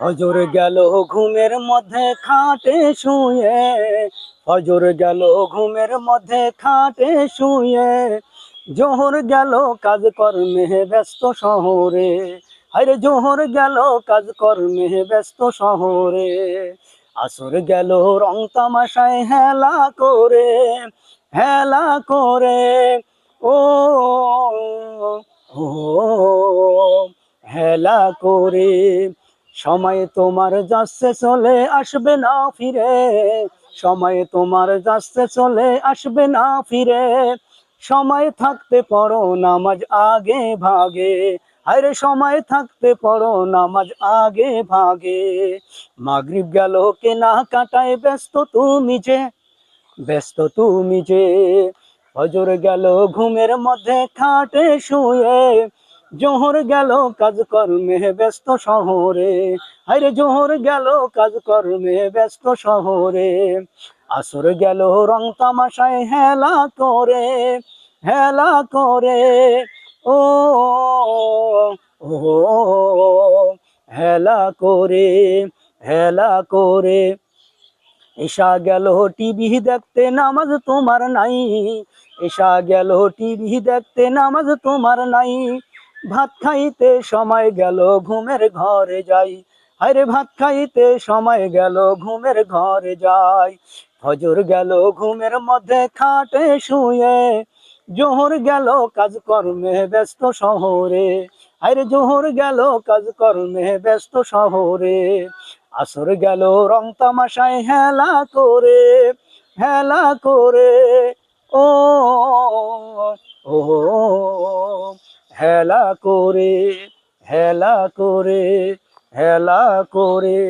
ফজর গেল ঘুমের মধ্যে খাটে শুয়ে, ফজর গেল ঘুমের মধ্যে খাটে শুয়ে, জোহর গেল কাজ কর্মে ব্যস্ত শহরে, আরে জোহর গেল কাজ কর্মে ব্যস্ত শহরে, আসর গেল রং তামাশায় হেলা করে, হেলা করে, ও ও হেলা করে। সময় তোমার যাচ্ছে চলে আসবে না ফিরে, সময় তোমার যাচ্ছে চলে আসবে না ফিরে, সময় থাকতে পড়ো নামাজ আগে ভাগে, আরে সময় থাকতে পড়ো নামাজ আগে ভাগে। মাগরিব গেল কেনা কাটায় ব্যস্ত তুমি যে, ব্যস্ত তুমি যে, ফজর গেল ঘুমের মধ্যে খাটে শুয়ে, জোহর গেল কাজ কর্মে ব্যস্ত শহরে, আরে জোহর গেল কাজ কর্মে ব্যস্ত শহরে, আসর গেল রং তামাশায় হেলা করে, হেলা করে, ও ও হেলা করে, হেলা করে। এসা গেল টিভি দেখতে নামাজ তোমার নাই, এসা গেল টিভি দেখতে নামাজ তোমার নাই, ভাত খাইতে সময় গেল ঘুমের ঘরে যাই, আরে ভাত খাইতে সময় গেল ঘুমের ঘরে যাই, ফজর গেল ঘুমের মধ্যে খাটে শুয়ে, জোহর গেল কাজ কর্মে ব্যস্ত শহরে, আরে জোহর গেল কাজ কর্মে ব্যস্ত শহরে, আসর গেল রং তামাশায় হেলা করে, হেলা করে, ও ও হেলা করে, হেলা করে, হেলা করে।